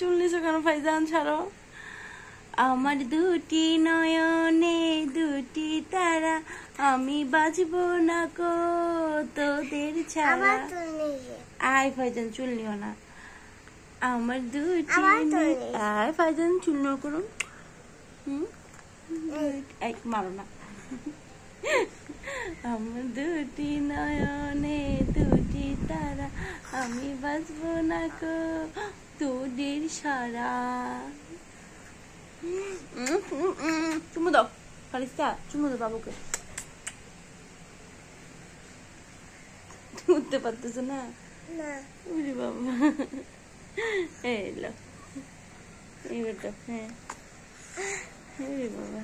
চুল নিছো কেন ফাইজান? ছাড়ো। আমার দুটি নয়নে দুটি তারা, আমি বাজবো না কো তোদের ছাড়া। আয় ফাইজান, চুল নিও না। আমার দুটি আয় ফাইজান, চুল নিও করুন। মারো না। আমার দুটি নয়নে দুটি তারা, আমি বাজবো না কো তোদের সারা। চুমু দাও ফারিস্তা, চুমু দাও বাবুকে। উঠতে পারতেছো না? উরি বাবা, এলো এইটা। হ্যাঁ উরি বাবা।